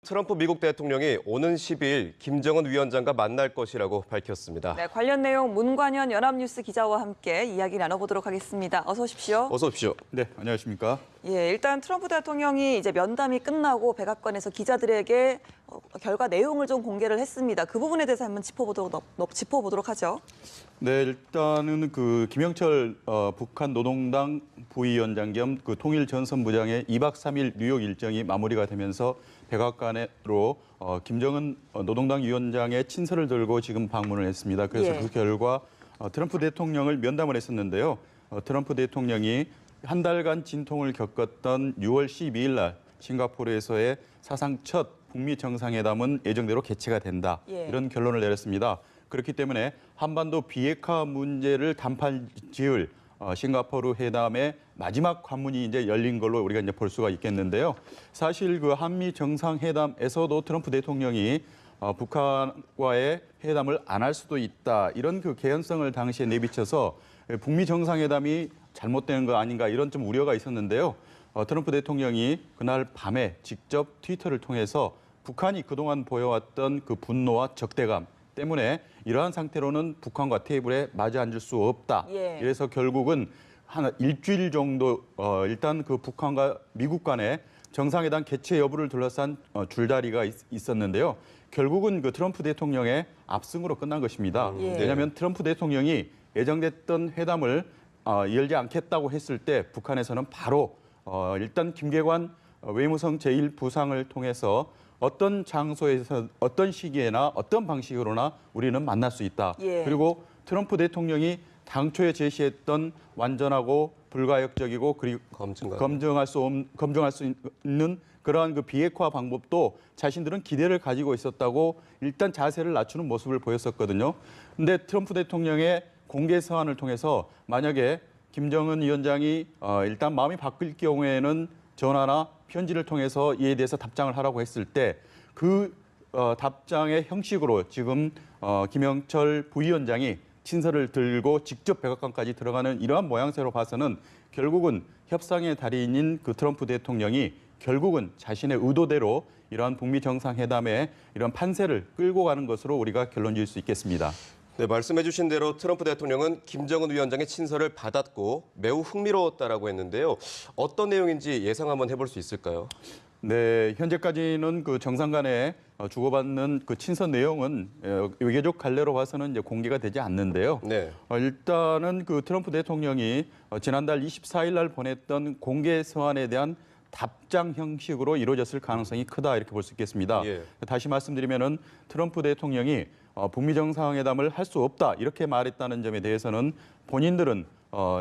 트럼프 미국 대통령이 오는 10일 김정은 위원장과 만날 것이라고 밝혔습니다. 네, 관련 내용 문관현 연합뉴스 기자와 함께 이야기 나눠보도록 하겠습니다. 어서 오십시오. 어서 오십시오. 네, 안녕하십니까? 예, 일단 트럼프 대통령이 이제 면담이 끝나고 백악관에서 기자들에게 결과 내용을 좀 공개를 했습니다. 그 부분에 대해서 한번 짚어보도록 하죠. 네, 일단은 김영철 북한 노동당 부위원장 겸 통일 전선부장의 2박 3일 뉴욕 일정이 마무리가 되면서 백악관으로 김정은 노동당 위원장의 친서를 들고 지금 방문을 했습니다. 그래서 그 결과 트럼프 대통령을 면담을 했었는데요. 트럼프 대통령이 한 달간 진통을 겪었던 6월 12일 날 싱가포르에서의 사상 첫 북미 정상회담은 예정대로 개최가 된다. 이런 결론을 내렸습니다. 그렇기 때문에 한반도 비핵화 문제를 단판 지을 싱가포르 회담의 마지막 관문이 이제 열린 걸로 우리가 이제 볼 수가 있겠는데요. 사실 한미 정상회담에서도 트럼프 대통령이 북한과의 회담을 안 할 수도 있다. 이런 개연성을 당시에 내비쳐서 북미 정상회담이 잘못되는 거 아닌가 이런 좀 우려가 있었는데요. 트럼프 대통령이 그날 밤에 직접 트위터를 통해서 북한이 그동안 보여왔던 분노와 적대감 때문에 이러한 상태로는 북한과 테이블에 마주 앉을 수 없다. 이래서 결국은 한 일주일 정도 일단 북한과 미국 간의 정상회담 개최 여부를 둘러싼 줄다리가 있었는데요. 결국은 트럼프 대통령의 압승으로 끝난 것입니다. 왜냐하면 트럼프 대통령이 예정됐던 회담을 열지 않겠다고 했을 때 북한에서는 바로 일단 김계관 외무성 제1부상을 통해서 어떤 장소에서 어떤 시기에나 어떤 방식으로나 우리는 만날 수 있다. 그리고 트럼프 대통령이 당초에 제시했던 완전하고 불가역적이고 그리고 검증할 수 있는 그러한 비핵화 방법도 자신들은 기대를 가지고 있었다고 일단 자세를 낮추는 모습을 보였었거든요. 근데 트럼프 대통령의 공개 서한을 통해서 만약에 김정은 위원장이 일단 마음이 바뀔 경우에는 전화나 편지를 통해서 이에 대해서 답장을 하라고 했을 때 답장의 형식으로 지금 김영철 부위원장이 친서를 들고 직접 백악관까지 들어가는 이러한 모양새로 봐서는 결국은 협상의 달인인 트럼프 대통령이 결국은 자신의 의도대로 이러한 북미 정상회담의 이런 판세를 끌고 가는 것으로 우리가 결론 지을 수 있겠습니다. 네, 말씀해 주신 대로 트럼프 대통령은 김정은 위원장의 친서를 받았고 매우 흥미로웠다라고 했는데요. 어떤 내용인지 예상 한번 해볼 수 있을까요? 네, 현재까지는 정상 간에 주고받는 친서 내용은 외교적 갈래로 봐서는 이제 공개가 되지 않는데요. 일단은 트럼프 대통령이 지난달 24일 날 보냈던 공개 서한에 대한 답장 형식으로 이루어졌을 가능성이 크다 이렇게 볼 수 있겠습니다. 다시 말씀드리면은 트럼프 대통령이 북미 정상회담을 할 수 없다 이렇게 말했다는 점에 대해서는 본인들은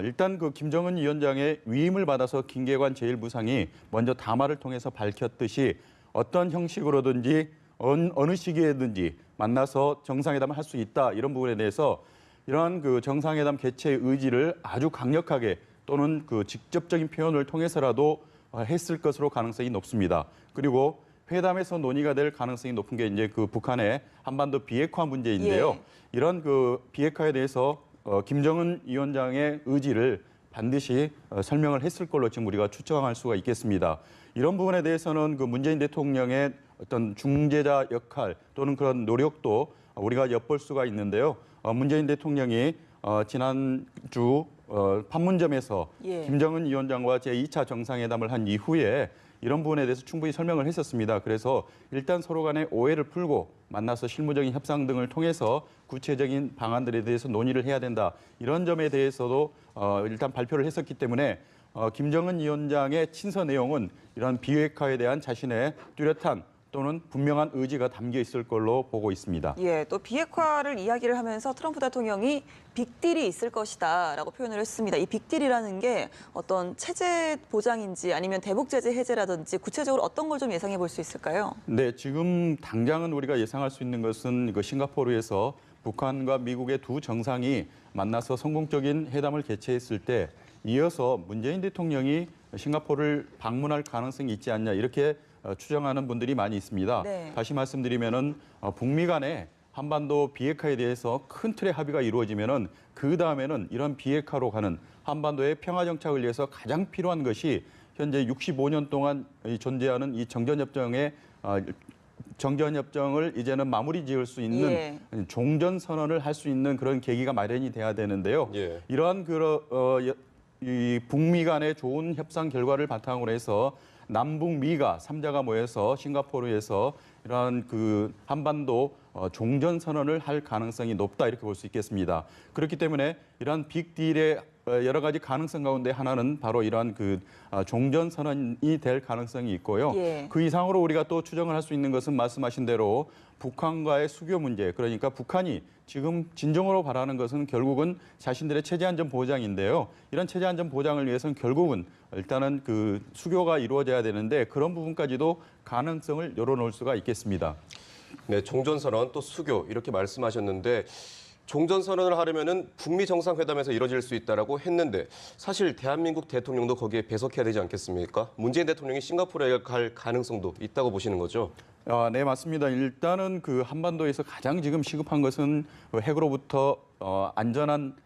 일단 김정은 위원장의 위임을 받아서 김계관 제1부상이 먼저 담화를 통해서 밝혔듯이 어떤 형식으로든지 어느 시기에든지 만나서 정상회담을 할 수 있다 이런 부분에 대해서 이러한 정상회담 개최 의지를 아주 강력하게 또는 직접적인 표현을 통해서라도 했을 것으로 가능성이 높습니다. 그리고 회담에서 논의가 될 가능성이 높은 게 이제 북한의 한반도 비핵화 문제인데요. 이런 비핵화에 대해서 김정은 위원장의 의지를 반드시 설명을 했을 걸로 지금 우리가 추정할 수가 있겠습니다. 이런 부분에 대해서는 문재인 대통령의 어떤 중재자 역할 또는 그런 노력도 우리가 엿볼 수가 있는데요. 문재인 대통령이 지난주 판문점에서 김정은 위원장과 제2차 정상회담을 한 이후에 이런 부분에 대해서 충분히 설명을 했었습니다. 그래서 일단 서로 간의 오해를 풀고 만나서 실무적인 협상 등을 통해서 구체적인 방안들에 대해서 논의를 해야 된다. 이런 점에 대해서도 일단 발표를 했었기 때문에 김정은 위원장의 친서 내용은 이런 비핵화에 대한 자신의 뚜렷한 또는 분명한 의지가 담겨 있을 걸로 보고 있습니다. 또 비핵화를 이야기를 하면서 트럼프 대통령이 빅딜이 있을 것이다라고 표현을 했습니다. 이 빅딜이라는 게 어떤 체제 보장인지 아니면 대북 제재 해제라든지 구체적으로 어떤 걸 좀 예상해 볼 수 있을까요? 네, 지금 당장은 우리가 예상할 수 있는 것은 싱가포르에서 북한과 미국의 두 정상이 만나서 성공적인 회담을 개최했을 때 이어서 문재인 대통령이 싱가포르를 방문할 가능성이 있지 않냐 이렇게 추정하는 분들이 많이 있습니다. 다시 말씀드리면은 북미 간에 한반도 비핵화에 대해서 큰 틀의 합의가 이루어지면은 그 다음에는 이런 비핵화로 가는 한반도의 평화 정착을 위해서 가장 필요한 것이 현재 65년 동안 존재하는 이 정전협정의 정전협정을 이제는 마무리 지을 수 있는 예. 종전선언을 할 수 있는 그런 계기가 마련이 돼야 되는데요. 예. 이러한 이 북미 간의 좋은 협상 결과를 바탕으로 해서 남북미가 삼자가 모여서 싱가포르에서 이러한 그 한반도 종전 선언을 할 가능성이 높다 이렇게 볼 수 있겠습니다. 그렇기 때문에 이러한 빅딜의 여러 가지 가능성 가운데 하나는 바로 이러한 그 종전 선언이 될 가능성이 있고요. 예. 그 이상으로 우리가 또 추정을 할 수 있는 것은 말씀하신 대로 북한과의 수교 문제, 그러니까 북한이 지금 진정으로 바라는 것은 결국은 자신들의 체제 안전 보장인데요. 이런 체제 안전 보장을 위해서는 결국은 일단은 그 수교가 이루어져야 되는데 그런 부분까지도 가능성을 열어놓을 수가 있겠습니다. 네, 종전선언 또 수교 이렇게 말씀하셨는데 종전선언을 하려면은 북미 정상회담에서 이뤄질 수 있다라고 했는데 사실 대한민국 대통령도 거기에 배석해야 되지 않겠습니까? 문재인 대통령이 싱가포르에 갈 가능성도 있다고 보시는 거죠? 네, 맞습니다. 일단은 그 한반도에서 가장 지금 시급한 것은 핵으로부터 안전한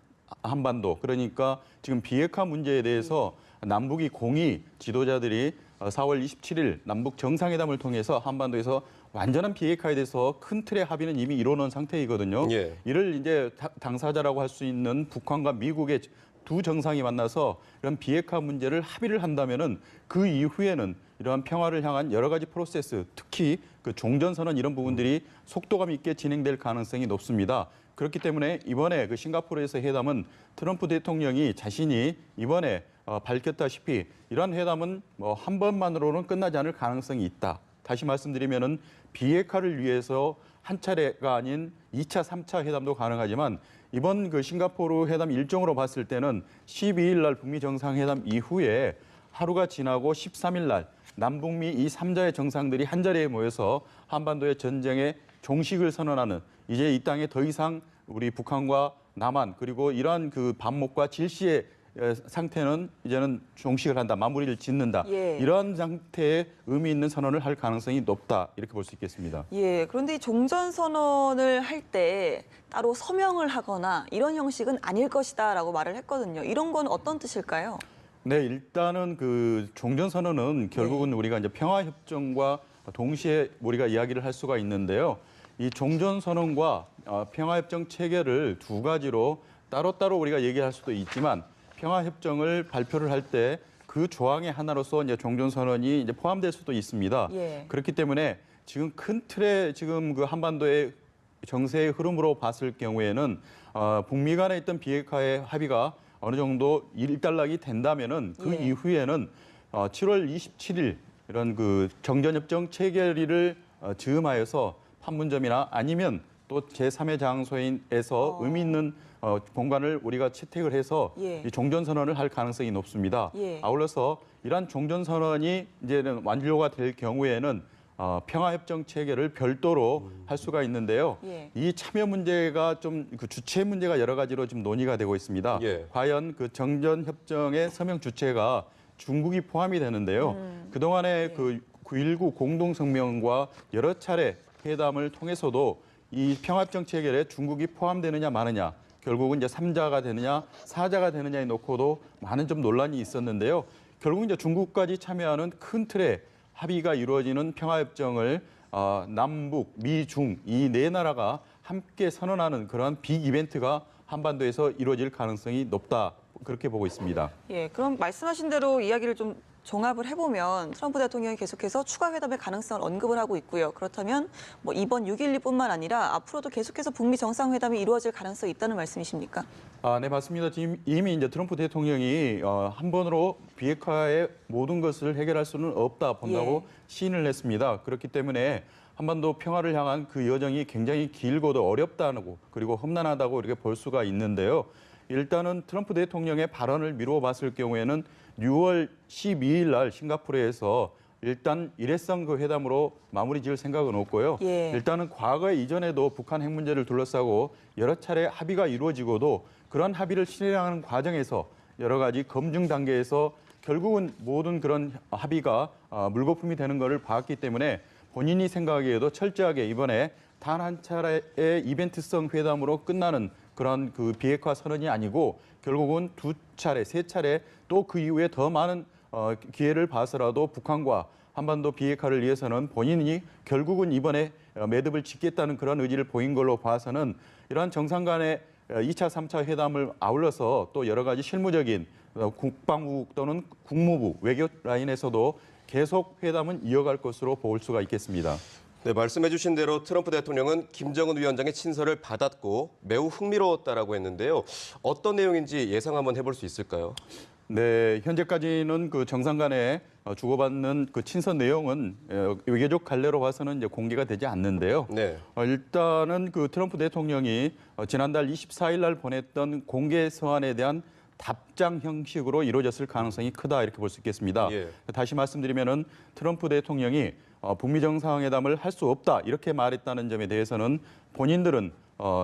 한반도, 그러니까 지금 비핵화 문제에 대해서 남북이 공히 지도자들이 4월 27일 남북 정상회담을 통해서 한반도에서 완전한 비핵화에 대해서 큰 틀의 합의는 이미 이뤄놓은 상태이거든요. 예. 이를 이제 당사자라고 할 수 있는 북한과 미국의 두 정상이 만나서 이런 비핵화 문제를 합의를 한다면은 그 이후에는 이러한 평화를 향한 여러 가지 프로세스, 특히 그 종전선언 이런 부분들이 속도감 있게 진행될 가능성이 높습니다. 그렇기 때문에 이번에 그 싱가포르에서 회담은 트럼프 대통령이 자신이 이번에 밝혔다시피 이러한 회담은 뭐 한 번만으로는 끝나지 않을 가능성이 있다. 다시 말씀드리면은 비핵화를 위해서 한 차례가 아닌 2차, 3차 회담도 가능하지만 이번 그 싱가포르 회담 일정으로 봤을 때는 12일 날 북미 정상회담 이후에 하루가 지나고 13일 날 남북미 이 3자의 정상들이 한자리에 모여서 한반도의 전쟁의 종식을 선언하는, 이제 이 땅에 더 이상 우리 북한과 남한 그리고 이러한 그 반목과 질시의 상태는 이제는 종식을 한다, 마무리를 짓는다. 예. 이러한 상태의 의미 있는 선언을 할 가능성이 높다 이렇게 볼 수 있겠습니다. 예, 그런데 이 종전선언을 할 때 따로 서명을 하거나 이런 형식은 아닐 것이다라고 말을 했거든요. 이런 건 어떤 뜻일까요? 네, 일단은 그 종전선언은 결국은 우리가 이제 평화협정과 동시에 우리가 이야기를 할 수가 있는데요. 이 종전선언과 평화협정 체계를 두 가지로 따로따로 우리가 얘기할 수도 있지만 평화협정을 발표를 할 때 그 조항의 하나로서 이제 종전선언이 이제 포함될 수도 있습니다. 예. 그렇기 때문에 지금 큰 틀의 지금 그 한반도의 정세의 흐름으로 봤을 경우에는 북미 간에 있던 비핵화의 합의가 어느 정도 일단락이 된다면은 그 예. 이후에는 7월 27일 이런 그 정전협정 체결일을 즈음하여서 판문점이나 아니면 또 제3의 장소인에서 의미 있는 공간을 우리가 채택을 해서 예. 이 종전선언을 할 가능성이 높습니다. 예. 아울러서 이러한 종전선언이 이제는 완료가 될 경우에는 평화협정 체계를 별도로 할 수가 있는데요. 예. 이 참여 문제가 좀 그 주체 문제가 여러 가지로 지금 논의가 되고 있습니다. 예. 과연 그 정전협정의 서명 주체가 중국이 포함이 되는데요. 그동안에 그 9.19 공동성명과 여러 차례 회담을 통해서도 이 평화협정 체결에 중국이 포함되느냐 마느냐, 결국은 이제 3자가 되느냐 4자가 되느냐에 놓고도 많은 좀 논란이 있었는데요. 결국 이제 중국까지 참여하는 큰 틀의 합의가 이루어지는 평화협정을 남북, 미, 중 이 네 나라가 함께 선언하는 그러한 빅 이벤트가 한반도에서 이루어질 가능성이 높다, 그렇게 보고 있습니다. 예, 그럼 말씀하신 대로 이야기를 좀 종합을 해보면 트럼프 대통령이 계속해서 추가 회담의 가능성을 언급을 하고 있고요. 그렇다면 뭐 이번 6.12뿐만 아니라 앞으로도 계속해서 북미 정상회담이 이루어질 가능성이 있다는 말씀이십니까? 네, 맞습니다. 지금 이미 이제 트럼프 대통령이 한 번으로 비핵화의 모든 것을 해결할 수는 없다 본다고 시인을 했습니다. 그렇기 때문에 한반도 평화를 향한 그 여정이 굉장히 길고도 어렵다고 그리고 험난하다고 이렇게 볼 수가 있는데요. 일단은 트럼프 대통령의 발언을 미루어 봤을 경우에는 6월 12일 날 싱가포르에서 일단 일회성 그 회담으로 마무리 지을 생각은 없고요. 예. 일단은 과거에 이전에도 북한 핵 문제를 둘러싸고 여러 차례 합의가 이루어지고도 그런 합의를 실행하는 과정에서 여러 가지 검증 단계에서 결국은 모든 그런 합의가 물거품이 되는 것을 봤기 때문에 본인이 생각하기에도 철저하게 이번에 단 한 차례의 이벤트성 회담으로 끝나는 그런 그 비핵화 선언이 아니고 결국은 두 차례, 세 차례 또 그 이후에 더 많은 기회를 봐서라도 북한과 한반도 비핵화를 위해서는 본인이 결국은 이번에 매듭을 짓겠다는 그런 의지를 보인 걸로 봐서는 이러한 정상 간의 2차, 3차 회담을 아울러서 또 여러 가지 실무적인 국방부 또는 국무부 외교 라인에서도 계속 회담은 이어갈 것으로 볼 수가 있겠습니다. 네, 말씀해 주신 대로 트럼프 대통령은 김정은 위원장의 친서를 받았고 매우 흥미로웠다라고 했는데요. 어떤 내용인지 예상 한번 해볼 수 있을까요? 네, 현재까지는 그 정상 간에 주고받는 그 친서 내용은 외교적 갈래로 봐서는 이제 공개가 되지 않는데요. 네. 일단은 그 트럼프 대통령이 지난달 24일 날 보냈던 공개 서한에 대한 답장 형식으로 이루어졌을 가능성이 크다 이렇게 볼 수 있겠습니다. 예. 다시 말씀드리면은 트럼프 대통령이 북미 정상회담을 할 수 없다 이렇게 말했다는 점에 대해서는 본인들은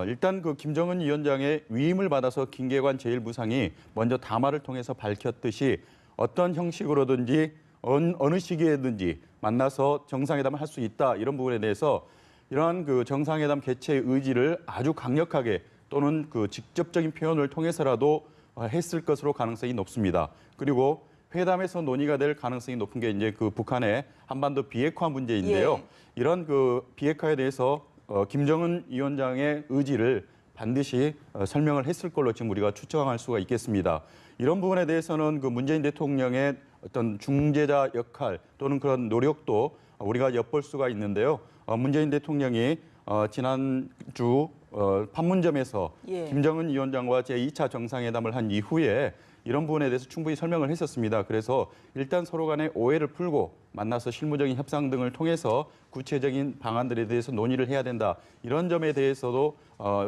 일단 그 김정은 위원장의 위임을 받아서 김계관 제1부상이 먼저 담화를 통해서 밝혔듯이 어떤 형식으로든지 어느 시기에든지 만나서 정상회담을 할 수 있다 이런 부분에 대해서 이러한 그 정상회담 개최의 의지를 아주 강력하게 또는 그 직접적인 표현을 통해서라도 했을 것으로 가능성이 높습니다. 그리고 회담에서 논의가 될 가능성이 높은 게 이제 그 북한의 한반도 비핵화 문제인데요. 예. 이런 그 비핵화에 대해서 김정은 위원장의 의지를 반드시 설명을 했을 걸로 지금 우리가 추정할 수가 있겠습니다. 이런 부분에 대해서는 그 문재인 대통령의 어떤 중재자 역할 또는 그런 노력도 우리가 엿볼 수가 있는데요. 문재인 대통령이 지난주 판문점에서 예. 김정은 위원장과 제2차 정상회담을 한 이후에 이런 부분에 대해서 충분히 설명을 했었습니다. 그래서 일단 서로 간의 오해를 풀고 만나서 실무적인 협상 등을 통해서 구체적인 방안들에 대해서 논의를 해야 된다. 이런 점에 대해서도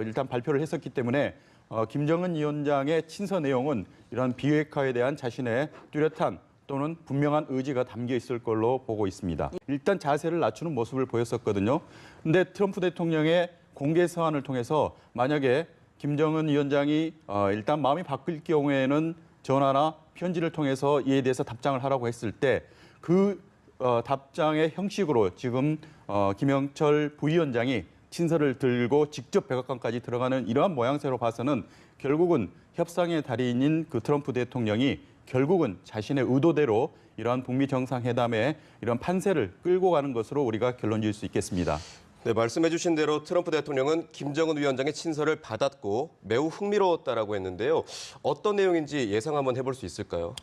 일단 발표를 했었기 때문에 김정은 위원장의 친서 내용은 이런 비핵화에 대한 자신의 뚜렷한 또는 분명한 의지가 담겨 있을 걸로 보고 있습니다. 일단 자세를 낮추는 모습을 보였었거든요. 근데 트럼프 대통령의 공개 서한을 통해서 만약에 김정은 위원장이 일단 마음이 바뀔 경우에는 전화나 편지를 통해서 이에 대해서 답장을 하라고 했을 때 그 답장의 형식으로 지금 김영철 부위원장이 친서를 들고 직접 백악관까지 들어가는 이러한 모양새로 봐서는 결국은 협상의 달인인 그 트럼프 대통령이 결국은 자신의 의도대로 이러한 북미 정상회담에 이런 판세를 끌고 가는 것으로 우리가 결론 지을 수 있겠습니다. 네, 말씀해 주신 대로 트럼프 대통령은 김정은 위원장의 친서를 받았고 매우 흥미로웠다라고 했는데요. 어떤 내용인지 예상 한번 해볼 수 있을까요?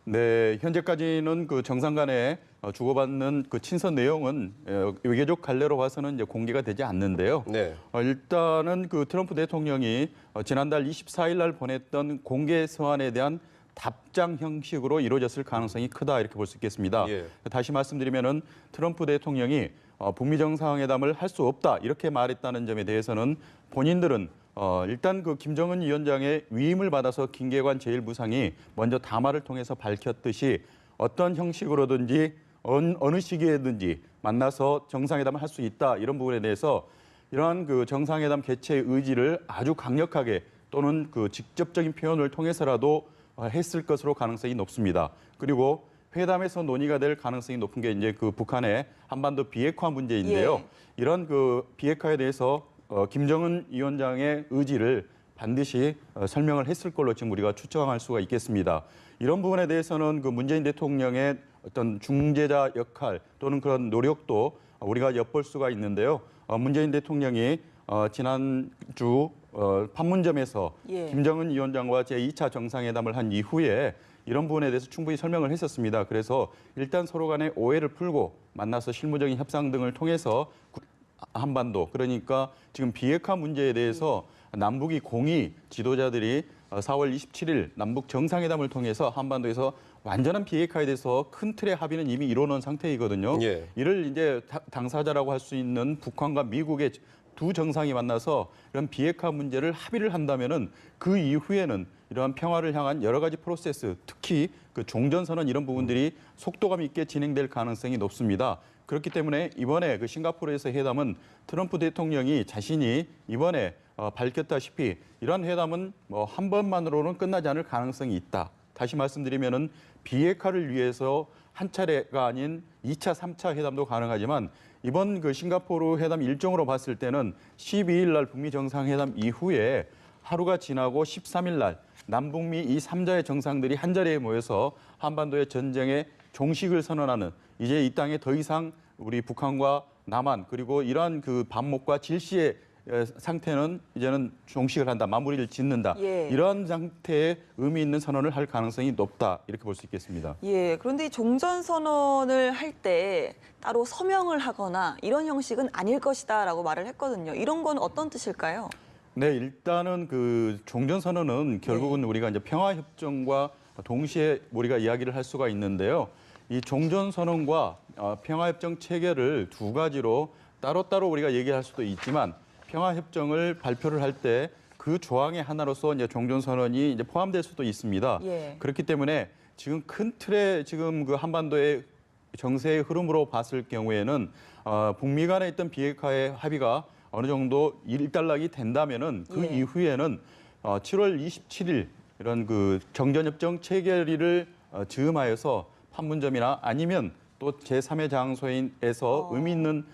네, 현재까지는 그 정상 간에 주고받는 그 친서 내용은 외교적 갈래로 봐서는 이제 공개가 되지 않는데요. 네. 일단은 그 트럼프 대통령이 지난달 24일 날 보냈던 공개 서한에 대한 답장 형식으로 이루어졌을 가능성이 크다 이렇게 볼 수 있겠습니다. 예. 다시 말씀드리면은 트럼프 대통령이 북미 정상회담을 할 수 없다 이렇게 말했다는 점에 대해서는 본인들은 일단 그 김정은 위원장의 위임을 받아서 김계관 제1부상이 먼저 담화를 통해서 밝혔듯이 어떤 형식으로든지 어느 시기에든지 만나서 정상회담을 할 수 있다 이런 부분에 대해서 이러한 그 정상회담 개최의 의지를 아주 강력하게 또는 그 직접적인 표현을 통해서라도 했을 것으로 가능성이 높습니다. 그리고 회담에서 논의가 될 가능성이 높은 게 이제 그 북한의 한반도 비핵화 문제인데요. 예. 이런 그 비핵화에 대해서 김정은 위원장의 의지를 반드시 설명을 했을 걸로 지금 우리가 추정할 수가 있겠습니다. 이런 부분에 대해서는 그 문재인 대통령의 어떤 중재자 역할 또는 그런 노력도 우리가 엿볼 수가 있는데요. 문재인 대통령이 지난주 판문점에서 예. 김정은 위원장과 제2차 정상회담을 한 이후에 이런 부분에 대해서 충분히 설명을 했었습니다. 그래서 일단 서로 간의 오해를 풀고 만나서 실무적인 협상 등을 통해서 한반도 그러니까 지금 비핵화 문제에 대해서 남북이 공히 지도자들이 4월 27일 남북 정상회담을 통해서 한반도에서 완전한 비핵화에 대해서 큰 틀의 합의는 이미 이뤄놓은 상태이거든요. 예. 이를 이제 당사자라고 할 수 있는 북한과 미국의 두 정상이 만나서 이런 비핵화 문제를 합의를 한다면은 그 이후에는 이러한 평화를 향한 여러 가지 프로세스, 특히 그 종전선언 이런 부분들이 속도감 있게 진행될 가능성이 높습니다. 그렇기 때문에 이번에 그 싱가포르에서 회담은 트럼프 대통령이 자신이 이번에 밝혔다시피 이런 회담은 뭐 한 번만으로는 끝나지 않을 가능성이 있다. 다시 말씀드리면은 비핵화를 위해서 한 차례가 아닌 2차, 3차 회담도 가능하지만 이번 그 싱가포르 회담 일정으로 봤을 때는 12일 날 북미 정상회담 이후에 하루가 지나고 13일 날 남북미 이 3자의 정상들이 한 자리에 모여서 한반도의 전쟁의 종식을 선언하는 이제 이 땅에 더 이상 우리 북한과 남한 그리고 이러한 그 반목과 질시의 상태는 이제는 종식을 한다, 마무리를 짓는다. 예. 이러한 상태의 의미 있는 선언을 할 가능성이 높다 이렇게 볼 수 있겠습니다. 예, 그런데 이 종전 선언을 할 때 따로 서명을 하거나 이런 형식은 아닐 것이다라고 말을 했거든요. 이런 건 어떤 뜻일까요? 네, 일단은 그 종전 선언은 결국은 우리가 이제 평화 협정과 동시에 우리가 이야기를 할 수가 있는데요. 이 종전 선언과 평화 협정 체계를 두 가지로 따로따로 우리가 얘기할 수도 있지만 평화 협정을 발표를 할 때 그 조항의 하나로서 이제 종전 선언이 이제 포함될 수도 있습니다. 예. 그렇기 때문에 지금 큰 틀에 지금 그 한반도의 정세의 흐름으로 봤을 경우에는 북미 간에 있던 비핵화의 합의가 어느 정도 일단락이 된다면은 그 예. 이후에는 7월 27일 이런 그 정전협정 체결일을 즈음하여서 판문점이나 아니면 또 제3의 장소인에서 의미 있는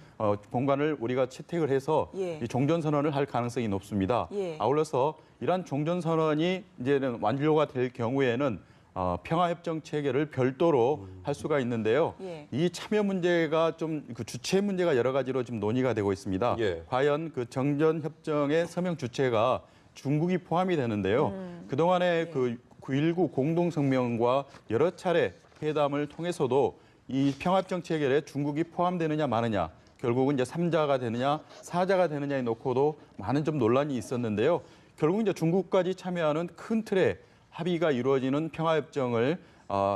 공간을 우리가 채택을 해서 예. 이 종전선언을 할 가능성이 높습니다. 예. 아울러서 이러한 종전선언이 이제는 완료가 될 경우에는 평화협정 체계를 별도로 할 수가 있는데요. 예. 이 참여 문제가 좀 그 주체 문제가 여러 가지로 지금 논의가 되고 있습니다. 예. 과연 그 정전협정의 서명 주체가 중국이 포함이 되는데요. 그동안에 그 9.19 공동성명과 여러 차례 회담을 통해서도 이 평화협정 체결에 중국이 포함되느냐 마느냐 결국은 이제 3자가 되느냐 4자가 되느냐에 놓고도 많은 좀 논란이 있었는데요. 결국 이제 중국까지 참여하는 큰 틀의 합의가 이루어지는 평화협정을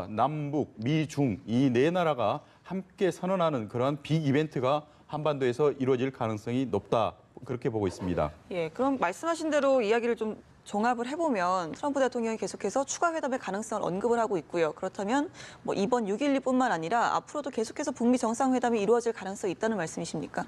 남북, 미, 중 이 네 나라가 함께 선언하는 그런 빅 이벤트가 한반도에서 이루어질 가능성이 높다 그렇게 보고 있습니다. 예, 그럼 말씀하신 대로 이야기를 좀 종합을 해보면 트럼프 대통령이 계속해서 추가 회담의 가능성을 언급을 하고 있고요. 그렇다면 뭐 이번 6.12뿐만 아니라 앞으로도 계속해서 북미 정상회담이 이루어질 가능성이 있다는 말씀이십니까?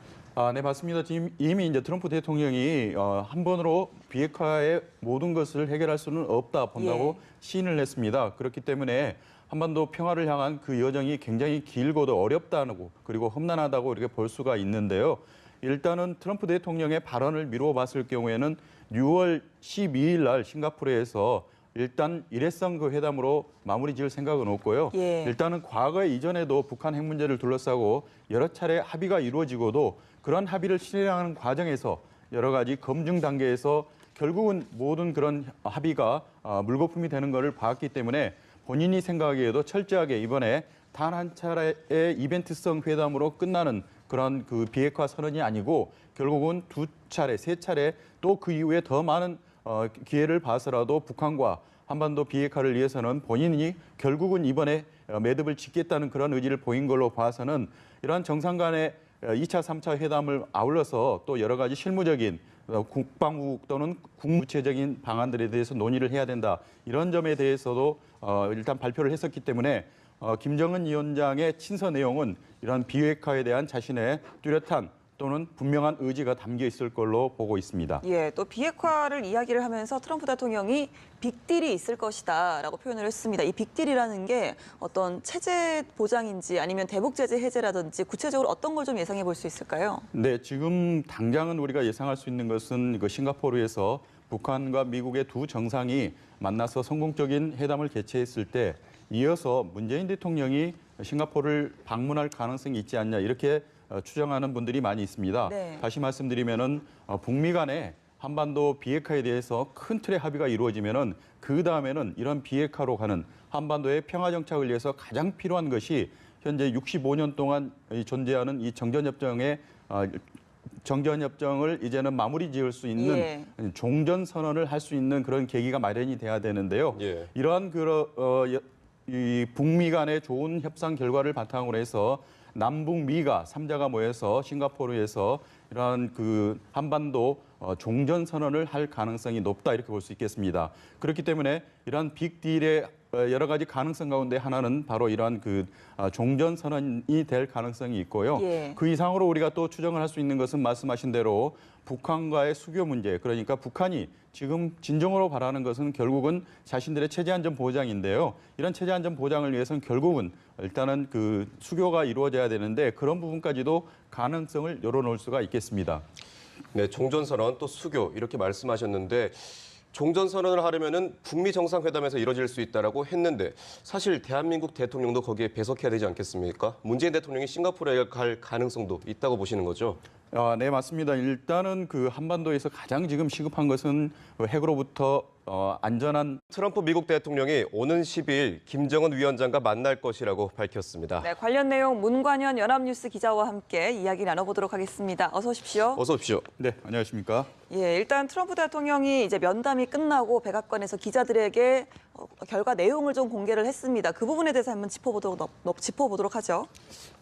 네, 맞습니다. 지금 이미 이제 트럼프 대통령이 한 번으로 비핵화의 모든 것을 해결할 수는 없다 본다고 시인을 했습니다. 그렇기 때문에 한반도 평화를 향한 그 여정이 굉장히 길고도 어렵다고 그리고 험난하다고 이렇게 볼 수가 있는데요. 일단은 트럼프 대통령의 발언을 미루어 봤을 경우에는 6월 12일 날 싱가포르에서 일단 일회성 그 회담으로 마무리 지을 생각은 없고요. 예. 일단은 과거 이전에도 북한 핵 문제를 둘러싸고 여러 차례 합의가 이루어지고도 그런 합의를 실행하는 과정에서 여러 가지 검증 단계에서 결국은 모든 그런 합의가 물거품이 되는 것을 봤기 때문에 본인이 생각하기에도 철저하게 이번에 단 한 차례의 이벤트성 회담으로 끝나는 그런 그 비핵화 선언이 아니고 결국은 두 차례, 세 차례 또 그 이후에 더 많은 기회를 봐서라도 북한과 한반도 비핵화를 위해서는 본인이 결국은 이번에 매듭을 짓겠다는 그런 의지를 보인 걸로 봐서는 이러한 정상 간의 2차, 3차 회담을 아울러서 또 여러 가지 실무적인 국방부 또는 국무체적인 방안들에 대해서 논의를 해야 된다. 이런 점에 대해서도 일단 발표를 했었기 때문에 김정은 위원장의 친서 내용은 이런 비핵화에 대한 자신의 뚜렷한 또는 분명한 의지가 담겨 있을 걸로 보고 있습니다. 예, 또 비핵화를 이야기를 하면서 트럼프 대통령이 빅딜이 있을 것이다라고 표현을 했습니다. 이 빅딜이라는 게 어떤 체제 보장인지 아니면 대북 제재 해제라든지 구체적으로 어떤 걸 좀 예상해 볼 수 있을까요? 네, 지금 당장은 우리가 예상할 수 있는 것은 그 싱가포르에서 북한과 미국의 두 정상이 만나서 성공적인 회담을 개최했을 때 이어서 문재인 대통령이 싱가포르를 방문할 가능성이 있지 않냐 이렇게 추정하는 분들이 많이 있습니다. 네. 다시 말씀드리면은 북미 간에 한반도 비핵화에 대해서 큰 틀의 합의가 이루어지면은 그 다음에는 이런 비핵화로 가는 한반도의 평화 정착을 위해서 가장 필요한 것이 현재 65년 동안 존재하는 이 정전협정을 이제는 마무리 지을 수 있는 종전 선언을 할 수 있는 그런 계기가 마련이 돼야 되는데요. 예. 이러한 이 북미 간의 좋은 협상 결과를 바탕으로 해서 남북미가 3자가 모여서 싱가포르에서 이러한 그 한반도 종전 선언을 할 가능성이 높다 이렇게 볼 수 있겠습니다. 그렇기 때문에 이러한 빅딜의 여러 가지 가능성 가운데 하나는 바로 이러한 그 종전 선언이 될 가능성이 있고요. 예. 그 이상으로 우리가 또 추정을 할 수 있는 것은 말씀하신 대로 북한과의 수교 문제, 그러니까 북한이 지금 진정으로 바라는 것은 결국은 자신들의 체제 안전 보장인데요. 이런 체제 안전 보장을 위해서는 결국은 일단은 그 수교가 이루어져야 되는데 그런 부분까지도 가능성을 열어놓을 수가 있겠습니다. 네, 종전선언 또 수교 이렇게 말씀하셨는데 종전선언을 하려면은 북미 정상회담에서 이뤄질 수 있다라고 했는데 사실 대한민국 대통령도 거기에 배석해야 되지 않겠습니까? 문재인 대통령이 싱가포르에 갈 가능성도 있다고 보시는 거죠? 네, 맞습니다. 일단은 그 한반도에서 가장 지금 시급한 것은 그 핵으로부터 안전한 트럼프 미국 대통령이 오는 10일 김정은 위원장과 만날 것이라고 밝혔습니다. 네, 관련 내용 문관현 연합뉴스 기자와 함께 이야기 나눠보도록 하겠습니다. 어서 오십시오. 어서 오십시오. 네, 안녕하십니까? 예, 일단 트럼프 대통령이 이제 면담이 끝나고 백악관에서 기자들에게 결과 내용을 좀 공개를 했습니다. 그 부분에 대해서 한번 짚어보도록 하죠.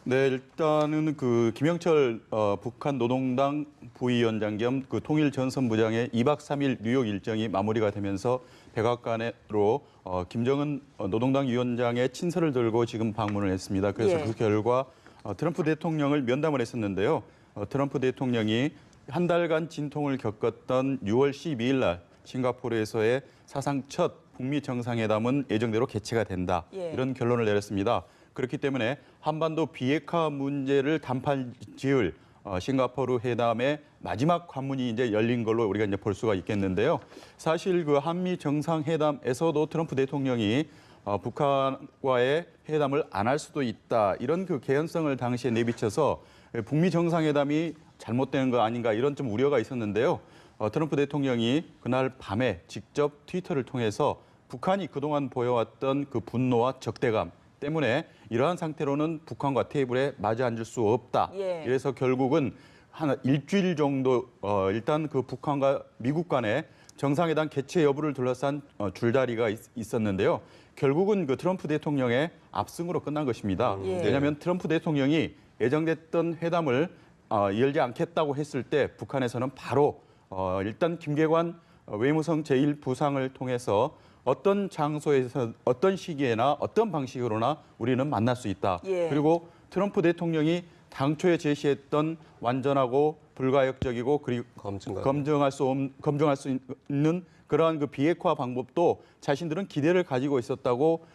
네, 일단은 그 김영철 북한 노동당 부위원장 겸 그 통일 전선부장의 2박 3일 뉴욕 일정이 마무리가 되면서 백악관으로 김정은 노동당 위원장의 친서를 들고 지금 방문을 했습니다. 그래서 예. 그 결과 트럼프 대통령을 면담을 했었는데요. 트럼프 대통령이 한 달간 진통을 겪었던 6월 12일 날 싱가포르에서의 사상 첫 북미 정상회담은 예정대로 개최가 된다. 예. 이런 결론을 내렸습니다. 그렇기 때문에 한반도 비핵화 문제를 단판 지을 싱가포르 회담의 마지막 관문이 이제 열린 걸로 우리가 이제 볼 수가 있겠는데요. 사실 그 한미 정상회담에서도 트럼프 대통령이 북한과의 회담을 안 할 수도 있다. 이런 그 개연성을 당시에 내비쳐서 북미 정상회담이 잘못되는 거 아닌가 이런 좀 우려가 있었는데요. 트럼프 대통령이 그날 밤에 직접 트위터를 통해서 북한이 그동안 보여왔던 그 분노와 적대감 때문에 이러한 상태로는 북한과 테이블에 마주 앉을 수 없다. 예. 그래서 결국은 한 일주일 정도 일단 그 북한과 미국 간의 정상회담 개최 여부를 둘러싼 줄다리가 있었는데요. 결국은 그 트럼프 대통령의 압승으로 끝난 것입니다. 예. 왜냐하면 트럼프 대통령이 예정됐던 회담을 열지 않겠다고 했을 때 북한에서는 바로 일단 김계관 외무성 제1부상을 통해서 어떤 장소에서 어떤 시기에나 어떤 방식으로나 우리는 만날 수 있다. 예. 그리고 트럼프 대통령이 당초에 제시했던 완전하고 불가역적이고 그리고 검증할 수 있는 그러한 그 비핵화 방법도 자신들은 기대를 가지고 있었다고